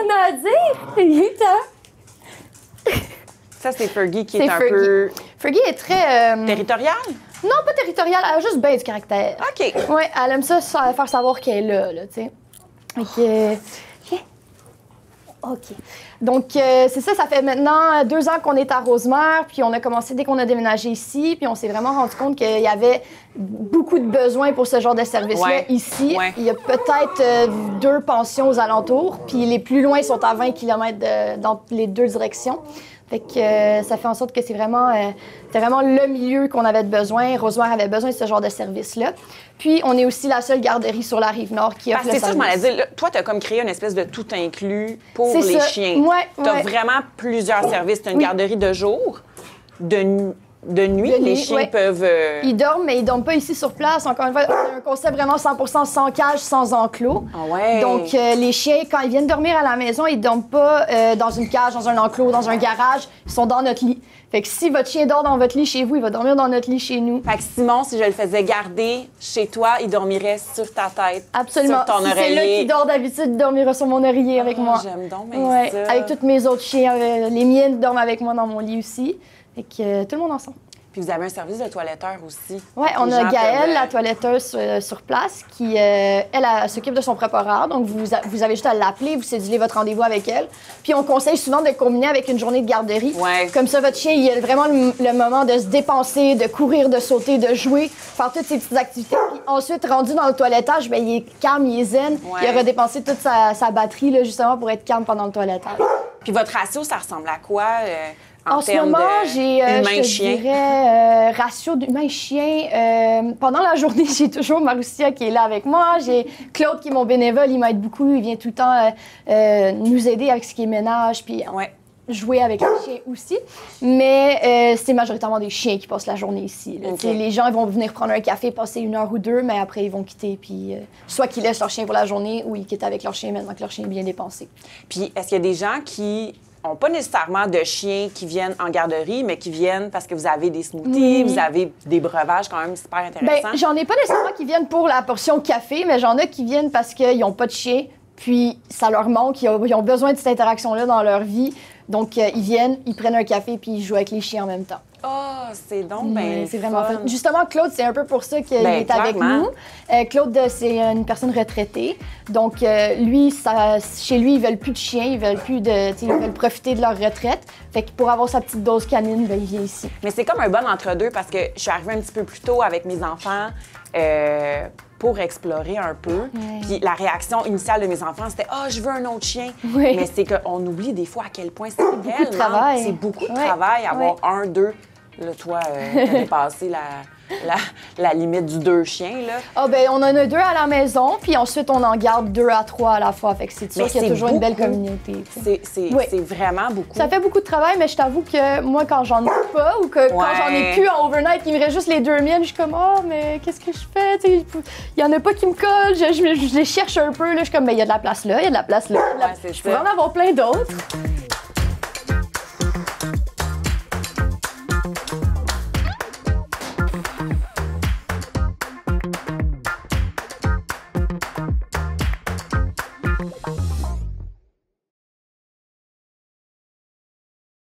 a à dire. Il est temps. Ça, c'est Fergie qui est un peu... Fergie est très... Territoriale? Non, pas territoriale. Elle a juste bien du caractère. OK. Oui, elle aime ça faire savoir qu'elle est là, tu sais. OK. Donc, c'est ça, ça fait maintenant 2 ans qu'on est à Rosemère, puis on a commencé dès qu'on a déménagé ici, puis on s'est vraiment rendu compte qu'il y avait beaucoup de besoins pour ce genre de service-là ici. Ouais. Il y a peut-être 2 pensions aux alentours, puis les plus loin sont à 20 km dans les 2 directions. Fait que ça fait en sorte que c'est vraiment le milieu qu'on avait besoin. Rosemère avait besoin de ce genre de service-là. Puis, on est aussi la seule garderie sur la Rive-Nord qui offre le service. C'est ça, je m'en ai dit. Là, toi, tu as comme créé une espèce de tout inclus pour les chiens. Tu as vraiment plusieurs services. Tu as une garderie de jour, de nuit. Les chiens peuvent... Ils dorment, mais ils dorment pas ici sur place. Encore une fois, c'est un concept vraiment 100% sans cage, sans enclos. Ah ouais. Donc, les chiens, quand ils viennent dormir à la maison, ils dorment pas dans une cage, dans un enclos, dans un garage. Ils sont dans notre lit. Fait que si votre chien dort dans votre lit chez vous, il va dormir dans notre lit chez nous. Fait que Simon, si je le faisais garder chez toi, il dormirait sur ta tête, absolument. sur ton oreiller. C'est là qu'il dort d'habitude, il dormira sur mon oreiller avec moi. J'aime donc bien ça. Avec tous mes autres chiens. Les miennes dorment avec moi dans mon lit aussi. Fait que tout le monde ensemble. Puis vous avez un service de toiletteur aussi. Oui, on a Gaëlle, la toiletteuse sur place, qui, elle s'occupe de son propre horaire. Donc, vous avez juste à l'appeler, vous cédulez votre rendez-vous avec elle. Puis, on conseille souvent de combiner avec une journée de garderie. Ouais. Comme ça, votre chien, il a vraiment le moment de se dépenser, de courir, de sauter, de jouer, faire toutes ces petites activités. Puis ensuite, rendu dans le toilettage, bien, il est calme, il est zen. Ouais. Il a redépensé toute sa batterie, là, justement, pour être calme pendant le toilettage. Puis, votre ratio, ça ressemble à quoi? En ce moment, j'ai, je dirais, ratio d'humain-chien. Pendant la journée, j'ai toujours Marussia qui est là avec moi. J'ai Claude qui est mon bénévole, il m'aide beaucoup. Il vient tout le temps nous aider avec ce qui est ménage, puis jouer avec les chiens aussi. Mais c'est majoritairement des chiens qui passent la journée ici. Okay. Les gens ils vont venir prendre un café, passer 1 heure ou 2, mais après, ils vont quitter. Puis soit qu'ils laissent leur chien pour la journée ou ils quittent avec leur chien maintenant que leur chien est bien dépensé. Puis est-ce qu'il y a des gens qui n'ont pas nécessairement de chiens qui viennent en garderie, mais qui viennent parce que vous avez des smoothies, vous avez des breuvages quand même super intéressants? Bien, j'en ai pas nécessairement qui viennent pour la portion café, mais j'en ai qui viennent parce qu'ils n'ont pas de chien, puis ça leur manque, ils ont besoin de cette interaction-là dans leur vie. Donc, ils viennent, ils prennent un café, puis ils jouent avec les chiens en même temps. Oh, c'est donc bien c'est vraiment fun. Justement, Claude, c'est un peu pour ça qu'il est avec nous. Claude, c'est une personne retraitée. Donc, lui, chez lui, ils veulent plus de chiens, ils veulent profiter de leur retraite. Fait que pour avoir sa petite dose canine, il vient ici. Mais c'est comme un bon entre-deux parce que je suis arrivée un petit peu plus tôt avec mes enfants pour explorer un peu. Puis la réaction initiale de mes enfants, c'était « Ah, je veux un autre chien! » Mais c'est qu'on oublie des fois à quel point c'est beaucoup de travail. C'est beaucoup de travail, avoir 1, 2... Là, toi, t'as dépassé la limite du 2 chiens, là. Ah, ben on en a 2 à la maison, puis ensuite, on en garde 2 à 3 à la fois. Fait que c'est sûr qu'il y a toujours une belle communauté. C'est vraiment beaucoup. Ça fait beaucoup de travail, mais je t'avoue que moi, quand j'en ai pas ou que quand j'en ai plus en overnight, il me reste juste les 2 miennes, je suis comme, oh, mais qu'est-ce que je fais? Il y en a pas qui me collent, je les cherche un peu, là. Je suis comme, mais il y a de la place là, il y a de la place là. Je pourrais en avoir plein d'autres.